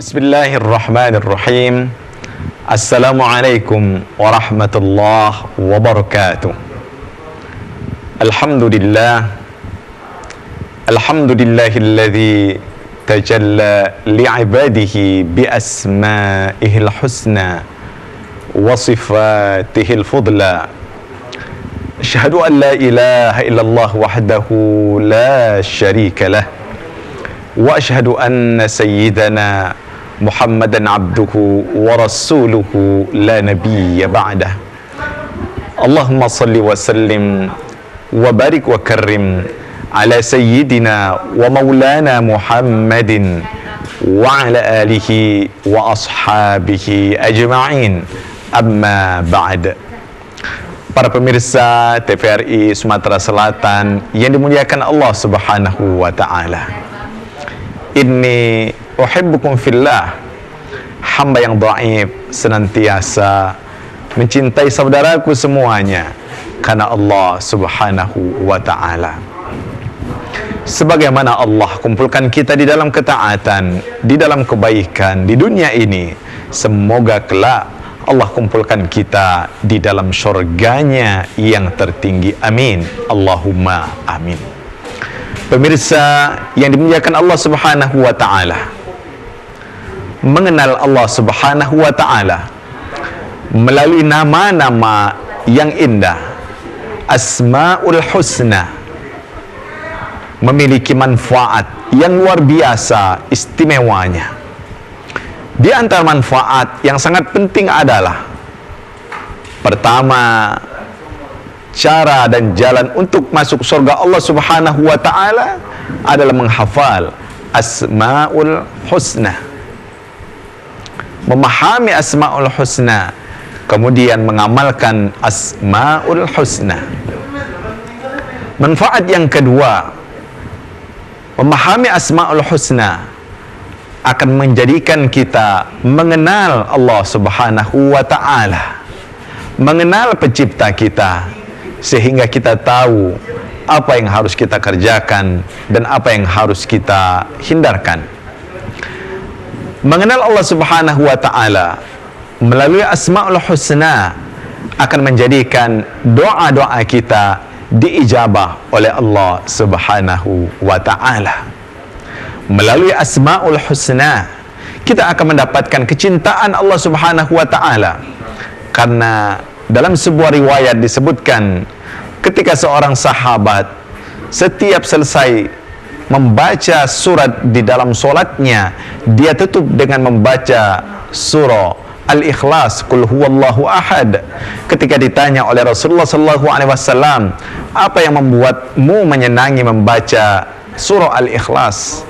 Bismillahirrahmanirrahim. Assalamualaikum warahmatullahi wabarakatuh. Alhamdulillahilladzi tajalla li'ibadihi bi asma'ihil husna wa sifatihil fudla. Asyhadu an la ilaha illallah wahdahu la syarika lah. Wa asyhadu anna sayyidana Muhammadan abduhu wa rasuluhu la nabiyya ba'dah. Allahumma salli wa sallim wa barik wa karrim ala sayyidina wa maulana Muhammadin wa ala alihi wa ashabihi ajma'in, amma ba'd. Para pemirsa TVRI Sumatera Selatan yang dimuliakan Allah Subhanahu wa ta'ala, inni uhibbukum fillah. Hamba yang dhaif senantiasa mencintai saudaraku semuanya karena Allah Subhanahu wa ta'ala. Sebagaimana Allah kumpulkan kita di dalam ketaatan, di dalam kebaikan di dunia ini, semoga kelak Allah kumpulkan kita di dalam syurganya yang tertinggi. Amin. Allahumma amin. Pemirsa yang dimuliakan Allah Subhanahu wa ta'ala, mengenal Allah Subhanahu wa ta'ala melalui nama-nama yang indah, Asmaul Husna, memiliki manfaat yang luar biasa istimewanya. Di antara manfaat yang sangat penting adalah, pertama, cara dan jalan untuk masuk surga Allah Subhanahu wa ta'ala adalah menghafal Asmaul Husna, memahami Asmaul Husna, kemudian mengamalkan Asmaul Husna. Manfaat yang kedua, memahami Asmaul Husna akan menjadikan kita mengenal Allah Subhanahu wa ta'ala, mengenal pencipta kita, sehingga kita tahu apa yang harus kita kerjakan dan apa yang harus kita hindarkan. Mengenal Allah Subhanahu wa ta'ala melalui Asmaul Husna akan menjadikan doa-doa kita diijabah oleh Allah Subhanahu wa ta'ala. Melalui Asmaul Husna kita akan mendapatkan kecintaan Allah Subhanahu wa ta'ala, karena dalam sebuah riwayat disebutkan ketika seorang sahabat setiap selesai membaca surat di dalam solatnya, dia tutup dengan membaca surah Al-Ikhlas, Qul huwallahu ahad. Ketika ditanya oleh Rasulullah SAW, apa yang membuatmu menyenangi membaca surah Al-Ikhlas?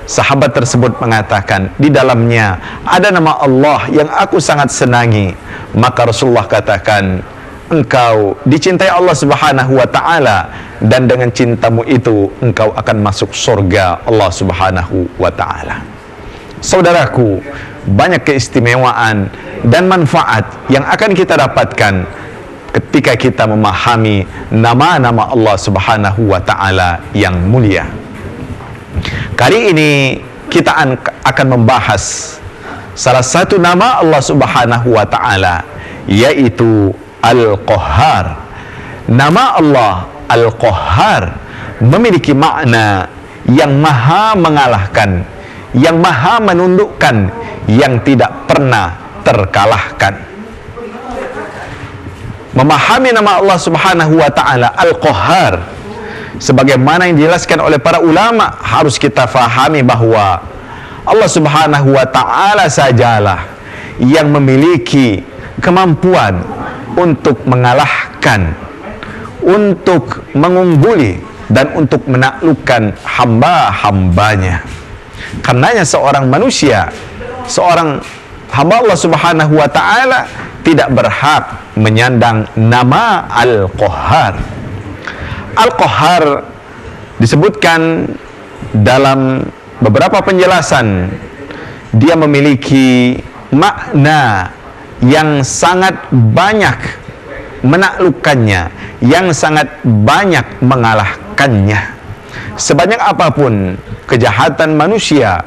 Sahabat tersebut mengatakan, di dalamnya ada nama Allah yang aku sangat senangi. Maka Rasulullah katakan, engkau dicintai Allah Subhanahu wa ta'ala, dan dengan cintamu itu engkau akan masuk surga Allah Subhanahu wa ta'ala. Saudaraku, banyak keistimewaan dan manfaat yang akan kita dapatkan ketika kita memahami nama-nama Allah Subhanahu wa ta'ala yang mulia. Kali ini kita akan membahas salah satu nama Allah Subhanahu wa ta'ala, yaitu Al-Qahhar. Nama Allah Al-Qahhar memiliki makna yang maha mengalahkan, yang maha menundukkan, yang tidak pernah terkalahkan. Memahami nama Allah Subhanahu wa ta'ala Al-Qahhar, sebagaimana yang dijelaskan oleh para ulama, harus kita fahami bahwa Allah Subhanahu wa ta'ala sajalah yang memiliki kemampuan untuk mengalahkan, untuk mengungguli, dan untuk menaklukkan hamba-hambanya. Karenanya seorang manusia, seorang hamba Allah Subhanahu wa ta'ala tidak berhak menyandang nama Al-Qahhar. Al-Qahhar disebutkan dalam beberapa penjelasan, dia memiliki makna yang sangat banyak menaklukkannya, yang sangat banyak mengalahkannya. Sebanyak apapun kejahatan manusia,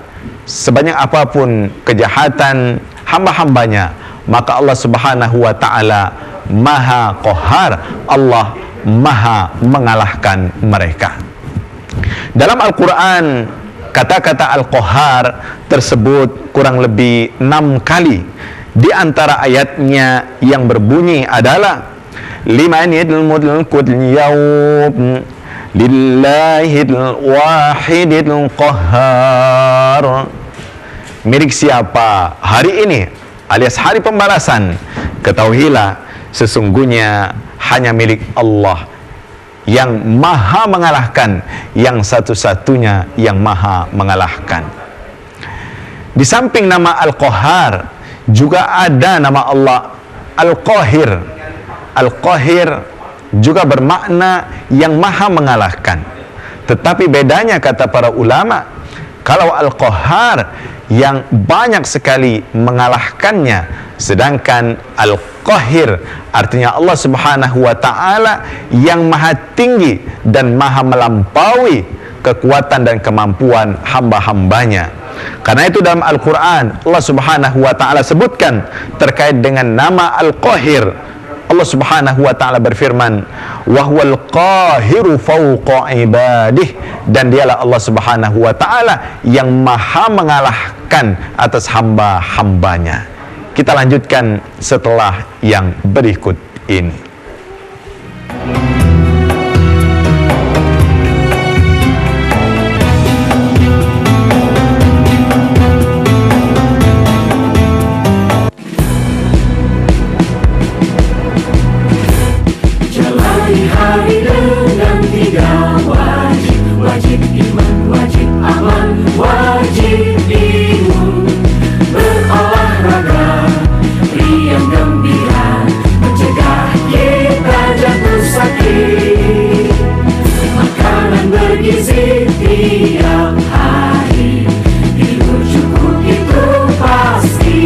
sebanyak apapun kejahatan hamba-hambanya, maka Allah Subhanahu wa ta'ala Maha Qahhar, Allah Maha mengalahkan mereka. Dalam Al-Quran, kata-kata Al-Qahhar tersebut kurang lebih 6 kali. Di antara ayatnya yang berbunyi adalah limanil mulkul yawm lillahil wahidil qahhar. Milik siapa hari ini, alias hari pembalasan? Ketahuilah, sesungguhnya hanya milik Allah yang maha mengalahkan, yang satu-satunya yang maha mengalahkan. Di samping nama Al-Qahhar, juga ada nama Allah Al-Qahir. Al-Qahir juga bermakna yang maha mengalahkan. Tetapi bedanya, kata para ulama, kalau Al-Qahhar yang banyak sekali mengalahkannya, sedangkan Al-Qahir artinya Allah Subhanahu wa ta'ala yang maha tinggi dan maha melampaui kekuatan dan kemampuan hamba-hambanya. Karena itu dalam Al-Quran Allah Subhanahu wa ta'ala sebutkan terkait dengan nama Al-Qahir. Allah Subhanahu wa ta'ala berfirman, wa huwal qahiru fawqa ibadih, dan dialah Allah Subhanahu wa ta'ala yang maha mengalahkan atas hamba-hambanya. Kita lanjutkan setelah yang berikut ini. Jalani hari dengan 3 wajib: wajib iman, wajib amal, wajib imun. Berolahraga riang gembira, mencegah kita jatuh sakit. Makanan bergizi tiap hari, tidur cukup itu pasti.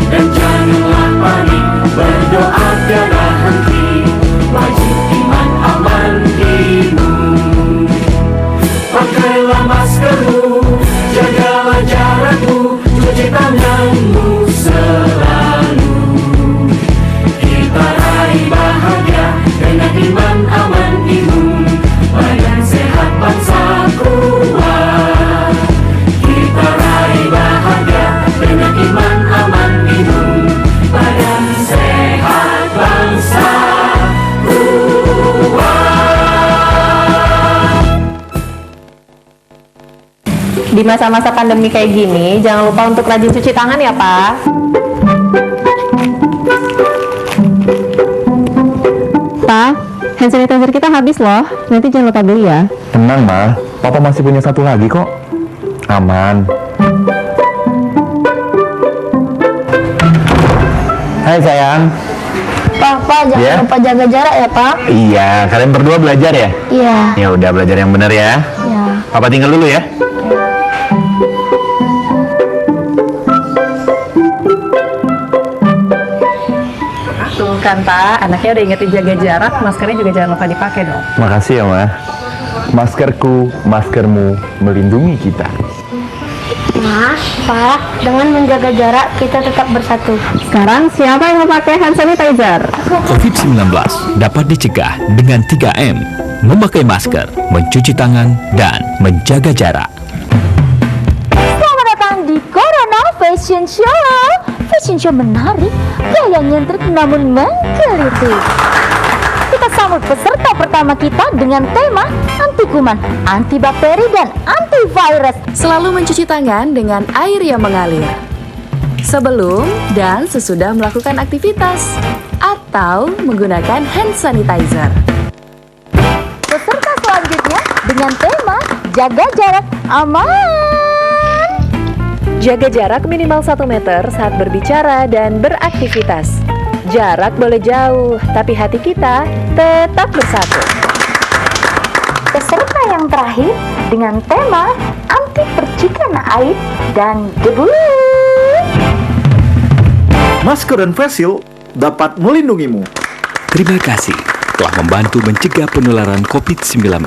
Dan janganlah panik, berdoa tiada henti. Wajib iman, aman, imun. Pakailah maskermu, jagalah jarakmu, cuci tanganmu selalu. Kita raih bahagia dengan iman, aman, imun. Badan sehat, bangsa kuat. Kita raih bahagia dengan iman, aman, imun. Badan sehat, bangsa kuat. Di masa-masa pandemi kayak gini, jangan lupa untuk rajin cuci tangan ya, Pak. Pak, hand sanitizer kita habis loh. Nanti jangan lupa beli ya. Tenang, Ma. Papa masih punya 1 lagi kok. Aman. Hai sayang. Papa jangan Ya? lupa jaga jarak ya, Pak. Iya, kalian berdua belajar ya? Iya. Ya udah, belajar yang benar ya. Iya. Papa tinggal dulu ya. Tuh kan, Pak. Anaknya udah ingetin jaga jarak, maskernya juga jangan lupa dipakai dong. Makasih ya, Ma. Maskerku, maskermu melindungi kita. Nah, Pak, dengan menjaga jarak kita tetap bersatu. Sekarang siapa yang mau pakai hand sanitizer? COVID-19 dapat dicegah dengan 3M, memakai masker, mencuci tangan, dan menjaga jarak. Selamat datang di Corona Fashion Show. Fashion show menarik, gaya nyentrik namun menggelitik. Kita sambut peserta pertama kita dengan tema anti kuman, antibakteri, dan antivirus. Selalu mencuci tangan dengan air yang mengalir sebelum dan sesudah melakukan aktivitas atau menggunakan hand sanitizer. Peserta selanjutnya dengan tema jaga jarak aman. Jaga jarak minimal 1 meter saat berbicara dan beraktivitas. Jarak boleh jauh, tapi hati kita tetap bersatu. Peserta yang terakhir dengan tema anti percikan air dan debu. Masker dan face shield dapat melindungimu. Terima kasih telah membantu mencegah penularan COVID-19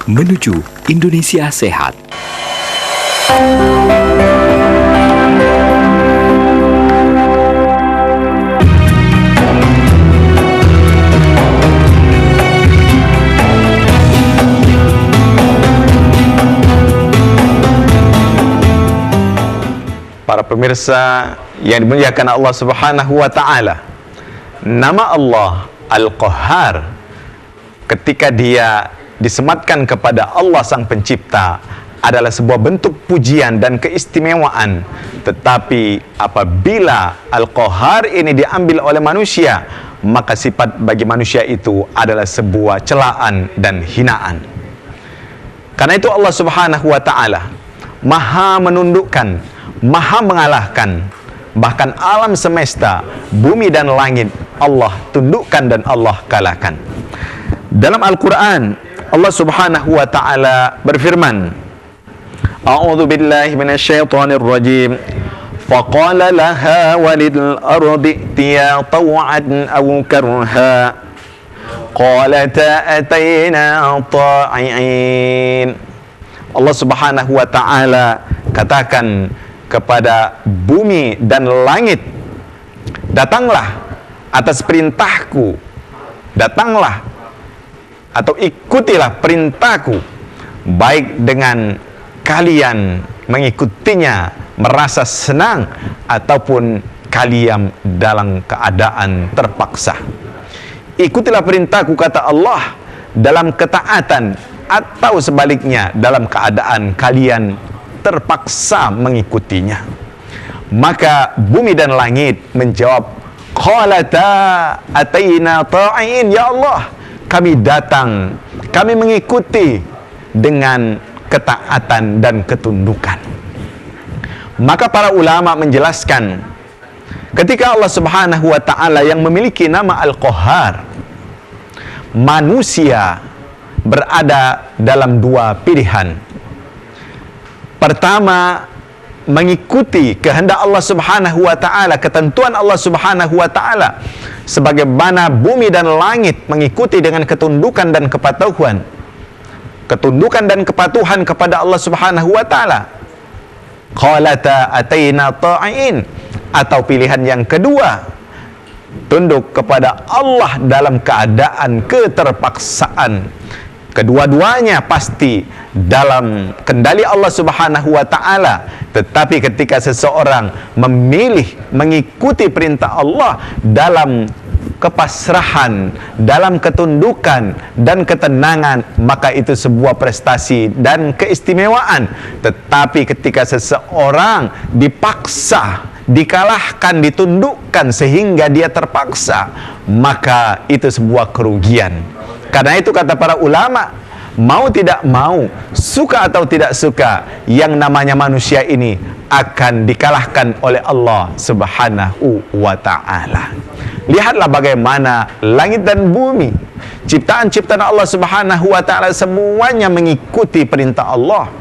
menuju Indonesia sehat. Para pemirsa yang dimuliakan Allah Subhanahu wa taala, nama Allah Al-Qahhar ketika dia disematkan kepada Allah Sang Pencipta adalah sebuah bentuk pujian dan keistimewaan. Tetapi apabila Al-Qahhar ini diambil oleh manusia, maka sifat bagi manusia itu adalah sebuah celaan dan hinaan. Karena itu Allah Subhanahu wa taala maha menundukkan, maha mengalahkan, bahkan alam semesta, bumi dan langit Allah tundukkan dan Allah kalahkan. Dalam Al-Quran Allah Subhanahu wa ta'ala berfirman, A'udzu billahi minasyaitonir rajim. Faqala laha walil ardi itiya taw'an aw karha qalata atayna ta'i'in. Allah Subhanahu wa ta'ala katakan kepada bumi dan langit, datanglah atas perintahku, datanglah atau ikutilah perintahku, baik dengan kalian mengikutinya merasa senang ataupun kalian dalam keadaan terpaksa. Ikutilah perintahku, kata Allah, dalam ketaatan atau sebaliknya dalam keadaan kalian terpaksa mengikutinya. Maka bumi dan langit menjawab, qalata ataina ta'in, ya Allah, kami datang, kami mengikuti dengan ketaatan dan ketundukan. Maka para ulama menjelaskan, ketika Allah Subhanahu wa ta'ala yang memiliki nama Al-Qahhar, manusia berada dalam dua pilihan. Pertama, mengikuti kehendak Allah Subhanahu wa ta'ala, ketentuan Allah Subhanahu wa ta'ala, sebagaimana bumi dan langit mengikuti dengan ketundukan dan kepatuhan, ketundukan dan kepatuhan kepada Allah Subhanahu wa ta'ala. Qalata ataina ta'in. Atau pilihan yang kedua, tunduk kepada Allah dalam keadaan keterpaksaan. Kedua-duanya pasti dalam kendali Allah Subhanahu wa ta'ala. Tetapi ketika seseorang memilih mengikuti perintah Allah dalam kepasrahan, dalam ketundukan dan ketenangan, maka itu sebuah prestasi dan keistimewaan. Tetapi ketika seseorang dipaksa, dikalahkan, ditundukkan sehingga dia terpaksa, maka itu sebuah kerugian. Karena itu kata para ulama, mau tidak mau, suka atau tidak suka, yang namanya manusia ini akan dikalahkan oleh Allah Subhanahu wa ta'ala. Lihatlah bagaimana langit dan bumi, ciptaan-ciptaan Allah Subhanahu wa ta'ala, semuanya mengikuti perintah Allah.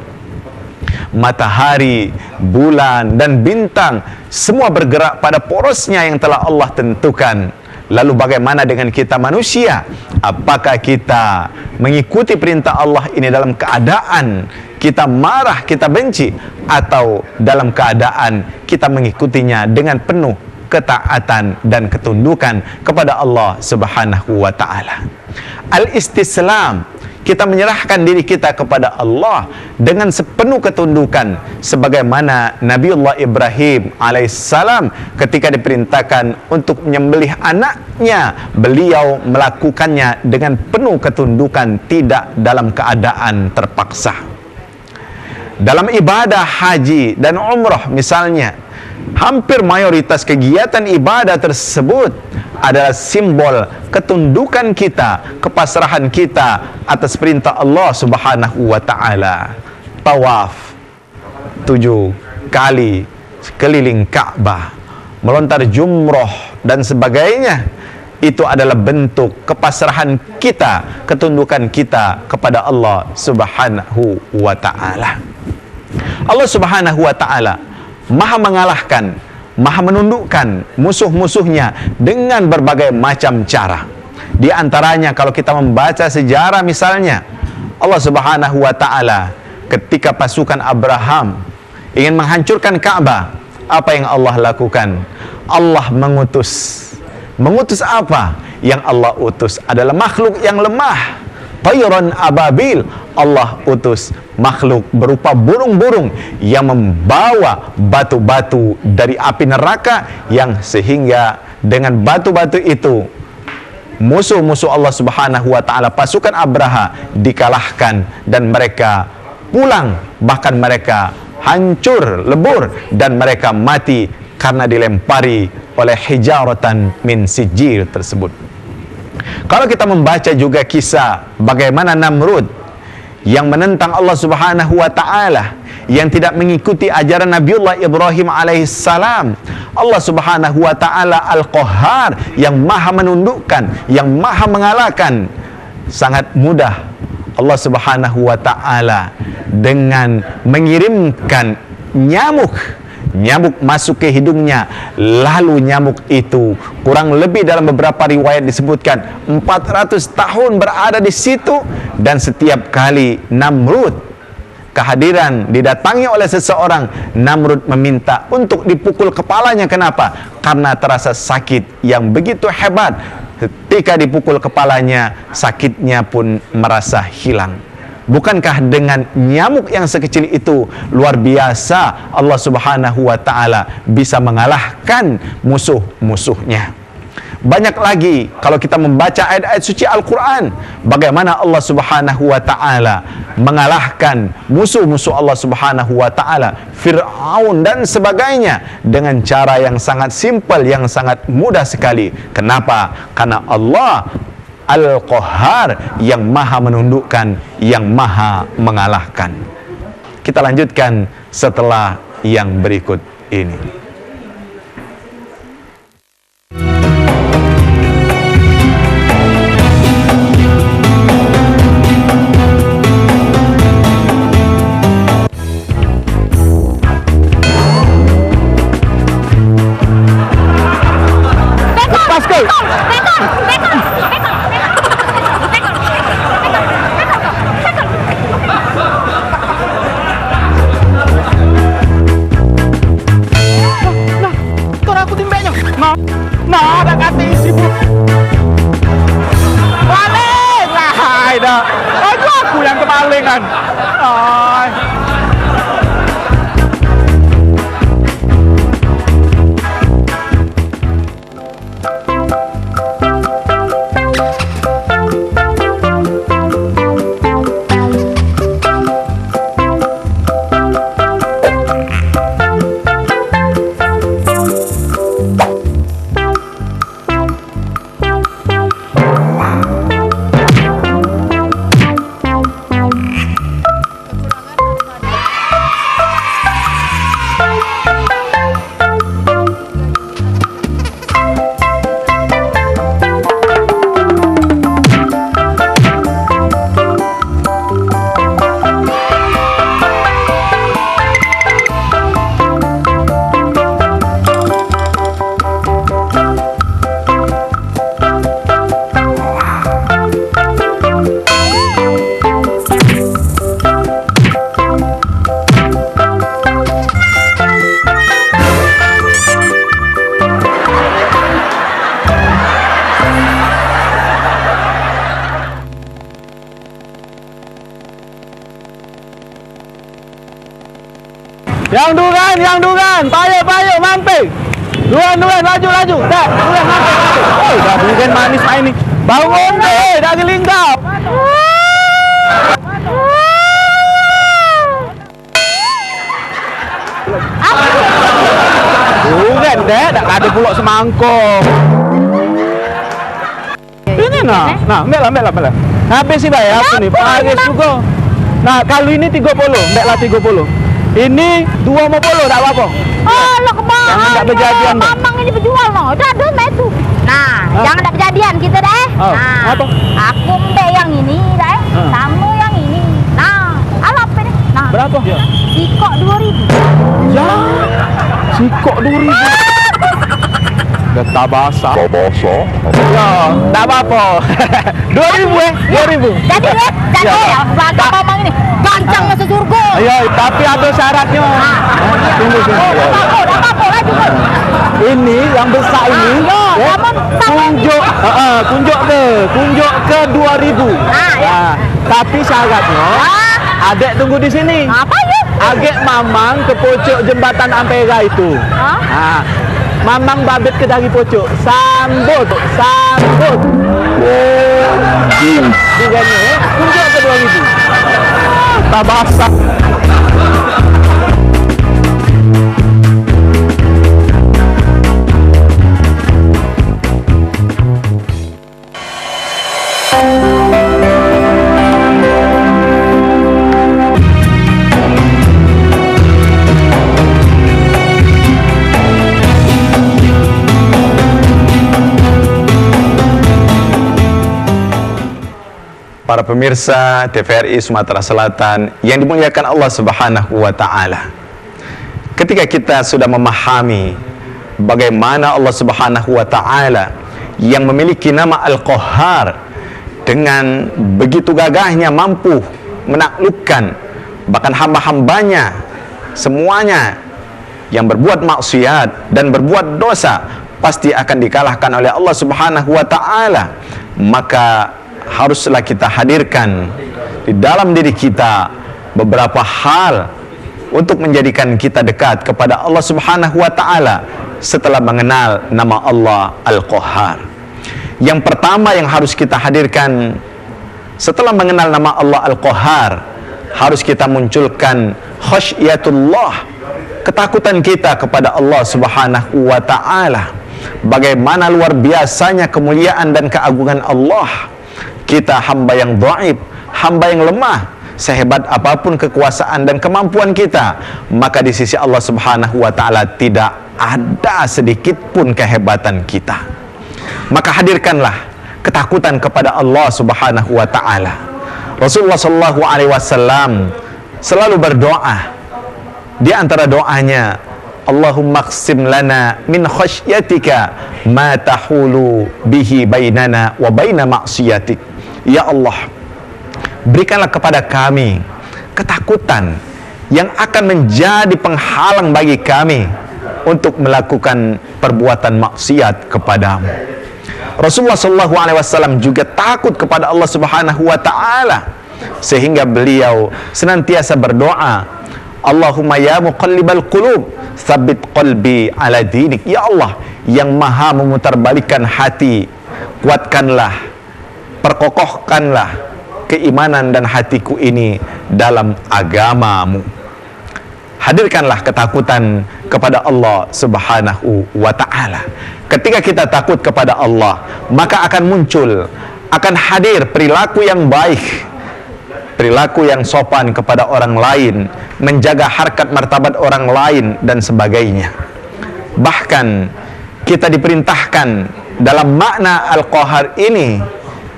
Matahari, bulan, dan bintang semua bergerak pada porosnya yang telah Allah tentukan. Lalu bagaimana dengan kita manusia? Apakah kita mengikuti perintah Allah ini dalam keadaan kita marah, kita benci, atau dalam keadaan kita mengikutinya dengan penuh ketaatan dan ketundukan kepada Allah Subhanahu wa ta'ala? Al-istislam, kita menyerahkan diri kita kepada Allah dengan sepenuh ketundukan, sebagaimana Nabiullah Ibrahim alaihissalam ketika diperintahkan untuk menyembelih anaknya, beliau melakukannya dengan penuh ketundukan, tidak dalam keadaan terpaksa. Dalam ibadah haji dan umrah misalnya, hampir mayoritas kegiatan ibadah tersebut adalah simbol ketundukan kita, kepasrahan kita atas perintah Allah Subhanahu wa ta'ala. Tawaf 7 kali keliling Ka'bah, melontar jumroh dan sebagainya, itu adalah bentuk kepasrahan kita, ketundukan kita kepada Allah Subhanahu wa ta'ala. Allah Subhanahu wa ta'ala maha mengalahkan, maha menundukkan musuh-musuhnya dengan berbagai macam cara. Di antaranya kalau kita membaca sejarah misalnya, Allah Subhanahu wa ta'ala ketika pasukan Abraham ingin menghancurkan Ka'bah, apa yang Allah lakukan? Allah mengutus. Mengutus apa? Yang Allah utus adalah makhluk yang lemah. Tayran ababil. Allah utus makhluk berupa burung-burung yang membawa batu-batu dari api neraka, yang sehingga dengan batu-batu itu musuh-musuh Allah Subhanahu wa taala, pasukan Abraha, dikalahkan dan mereka pulang, bahkan mereka hancur lebur dan mereka mati karena dilempari oleh hijaratan min sijil tersebut. Kalau kita membaca juga kisah bagaimana Namrud yang menentang Allah Subhanahu wa taala, yang tidak mengikuti ajaran Nabiullah Ibrahim alaihissalam, Allah Subhanahu wa taala Al-Qahhar, yang maha menundukkan, yang maha mengalahkan. Sangat mudah Allah Subhanahu wa taala dengan mengirimkan nyamuk masuk ke hidungnya, lalu nyamuk itu kurang lebih dalam beberapa riwayat disebutkan 400 tahun berada di situ, dan setiap kali Namrud kehadiran didatangi oleh seseorang, Namrud meminta untuk dipukul kepalanya. Kenapa? Karena terasa sakit yang begitu hebat. Ketika dipukul kepalanya, sakitnya pun merasa hilang. Bukankah dengan nyamuk yang sekecil itu luar biasa Allah Subhanahu wa taala bisa mengalahkan musuh-musuhnya? Banyak lagi kalau kita membaca ayat-ayat suci Al-Quran, bagaimana Allah Subhanahu wa taala mengalahkan musuh-musuh Allah Subhanahu wa taala, Fir'aun dan sebagainya, dengan cara yang sangat simpel, yang sangat mudah sekali. Kenapa? Karena Allah Al-Qahhar, yang maha menundukkan, yang maha mengalahkan. Kita lanjutkan setelah yang berikut ini. Nah, dah kata isi bu. Balik lah, dah. Aku yang kepalingan. Ay. Yang duran, payo, mampir. Duran, laju. Tak, duran, mampir. Oh, dah duran manis main ni. Bangun deh, dari linggap. Duran deh, tak ada pulak semangkuk. Ini nah, ambil lah. Habis sih bayar aku ni, Paris juga. Nah, kalau ini 30, ambil lah 30. Ini 250, tak apa-apa. Oh, lo kemana? Jangan tak berjadian. Mamang ini berjual no. Dah ada metu. Nah, jangan tak berjadian kita deh. Nah, apa? Aku ambil yang ini deh. Kamu yang ini. Nah, alap ini. Nah, berapa? Sikok 2.000. Ya, sikok 2.000. Dah tak basah. Ya, tak apa-apa. 2.000 2.000. Jadi ya, Ya. belakang mamang ini. gancang masuk surga. Ayo, tapi ada syaratnya. Tunggu sini. Ini yang besar ini, ya, kunjuk ke 2.000. Nah, tapi syaratnya, adek tunggu di sini. Apa ya? Agak mamang ke pojok jembatan Ampera itu. Nah, mamang babit ke dari pojok. Sambut. Diganya ya, kunjuk ke 2.000. Tabasa. Para pemirsa TVRI Sumatera Selatan yang dimuliakan Allah Subhanahu wa Ta'ala, ketika kita sudah memahami bagaimana Allah Subhanahu wa Ta'ala yang memiliki nama Al-Qahhar dengan begitu gagahnya mampu menaklukkan bahkan hamba-hambanya semuanya yang berbuat maksiat dan berbuat dosa pasti akan dikalahkan oleh Allah Subhanahu wa Ta'ala, maka haruslah kita hadirkan di dalam diri kita beberapa hal untuk menjadikan kita dekat kepada Allah Subhanahu wa Ta'ala setelah mengenal nama Allah Al-Qahhar. Yang pertama yang harus kita hadirkan setelah mengenal nama Allah Al-Qahhar, harus kita munculkan khasyatullah, ketakutan kita kepada Allah Subhanahu wa Ta'ala. Bagaimana luar biasanya kemuliaan dan keagungan Allah. Kita hamba yang dhaif, hamba yang lemah, sehebat apapun kekuasaan dan kemampuan kita, maka di sisi Allah Subhanahu wa Ta'ala tidak ada sedikit pun kehebatan kita. Maka hadirkanlah ketakutan kepada Allah Subhanahu wa Ta'ala. Rasulullah sallallahu alaihi wasallam selalu berdoa. Di antara doanya, Allahumma qsim lana min khasyatika ma tahulu bihi bainana wa baina maksiatik. Ya Allah, berikanlah kepada kami ketakutan yang akan menjadi penghalang bagi kami untuk melakukan perbuatan maksiat kepadamu. Rasulullah SAW juga takut kepada Allah Subhanahu wa Ta'ala, sehingga beliau senantiasa berdoa, Allahumma ya muqallibal qulub, tsabbit qalbi ala dinik. Ya Allah, yang maha memutarbalikkan hati, kuatkanlah, perkokohkanlah keimanan dan hatiku ini dalam agamamu. Hadirkanlah ketakutan kepada Allah Subhanahu wa Ta'ala. Ketika kita takut kepada Allah, maka akan muncul, akan hadir perilaku yang baik, perilaku yang sopan kepada orang lain, menjaga harkat martabat orang lain dan sebagainya. Bahkan kita diperintahkan dalam makna Al-Qahhar ini,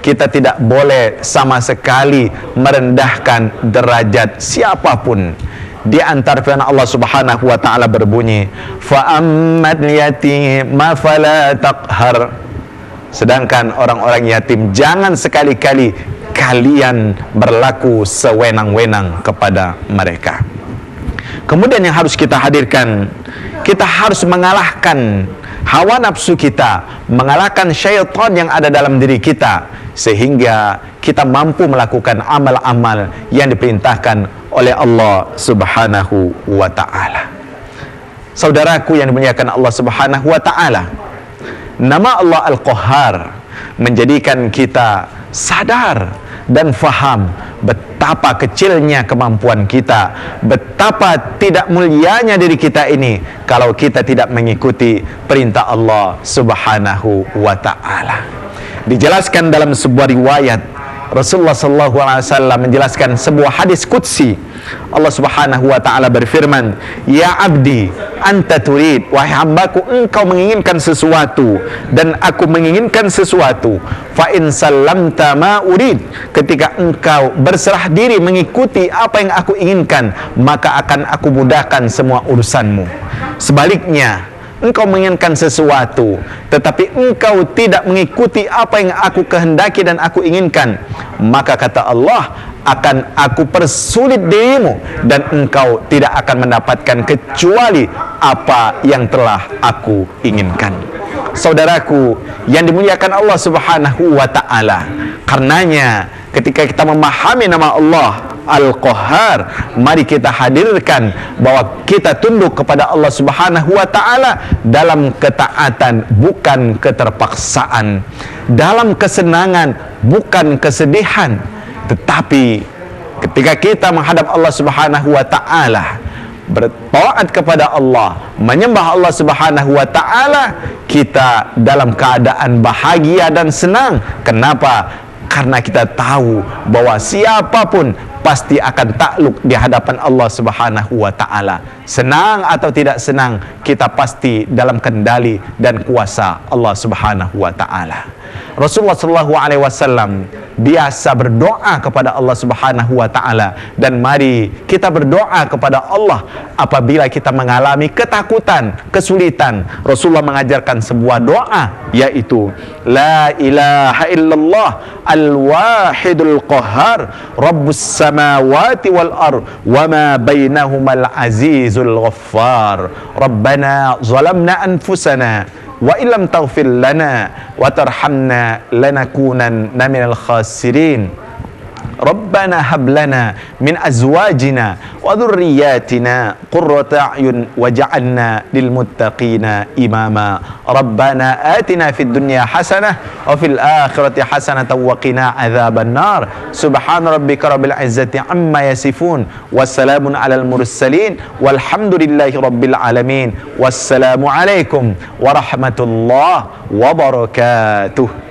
kita tidak boleh sama sekali merendahkan derajat siapapun. Di antara firman Allah Subhanahu wa Ta'ala berbunyi, fa ammal yatima fala taqhar. Sedangkan orang-orang yatim, jangan sekali-kali kalian berlaku sewenang-wenang kepada mereka. Kemudian yang harus kita hadirkan, kita harus mengalahkan hawa nafsu kita, mengalahkan syaitan yang ada dalam diri kita, sehingga kita mampu melakukan amal-amal yang diperintahkan oleh Allah Subhanahu wa Ta'ala. Saudaraku yang dimuliakan Allah Subhanahu wa Ta'ala, nama Allah Al-Qahhar menjadikan kita sadar dan faham betapa kecilnya kemampuan kita, betapa tidak mulianya diri kita ini kalau kita tidak mengikuti perintah Allah Subhanahu wa Ta'ala. Dijelaskan dalam sebuah riwayat, Rasulullah SAW menjelaskan sebuah hadis qudsi. Allah Subhanahu wa Ta'ala berfirman, ya abdi anta turid, wahai hambaku, engkau menginginkan sesuatu dan aku menginginkan sesuatu, fa in sallamta ma urid, ketika engkau berserah diri mengikuti apa yang aku inginkan, maka akan aku mudahkan semua urusanmu. Sebaliknya, engkau menginginkan sesuatu tetapi engkau tidak mengikuti apa yang aku kehendaki dan aku inginkan, maka kata Allah, akan aku persulit dirimu, dan engkau tidak akan mendapatkan kecuali apa yang telah aku inginkan. Saudaraku yang dimuliakan Allah Subhanahu wa ta'ala, karenanya ketika kita memahami nama Allah Al-Qahhar, mari kita hadirkan bahwa kita tunduk kepada Allah Subhanahu wa ta'ala dalam ketaatan, bukan keterpaksaan, dalam kesenangan, bukan kesedihan. Tetapi ketika kita menghadap Allah Subhanahu wa ta'ala, bertaat kepada Allah, menyembah Allah Subhanahu wa ta'ala, kita dalam keadaan bahagia dan senang. Kenapa? Karena kita tahu bahwa siapapun pasti akan takluk di hadapan Allah Subhanahu wa ta'ala. Senang atau tidak senang, kita pasti dalam kendali dan kuasa Allah Subhanahu wa ta'ala. Rasulullah SAW biasa berdoa kepada Allah Subhanahu wa ta'ala, dan mari kita berdoa kepada Allah apabila kita mengalami ketakutan, kesulitan. Rasulullah mengajarkan sebuah doa, yaitu la ilaha illallah al-wahidul qahhar rabbus samawati wal ard wa ma bainahumal azizul ghaffar rabbana zalamna anfusana wa illam taghfir lana wa tarhamna lanakunanna minal khasirin. Rabbana hab lana min azwajina wa dhurriyyatina qurrata a'yun waj'alna lil muttaqina imama. Rabbana atina fid dunya hasanah wa fil akhirati hasanah wa qina adzaban nar. Subhana rabbika rabbil izzati amma yasifun, wassalamun alal mursalin, walhamdulillahi rabbil alamin. Wassalamu alaikum warahmatullahi wabarakatuh.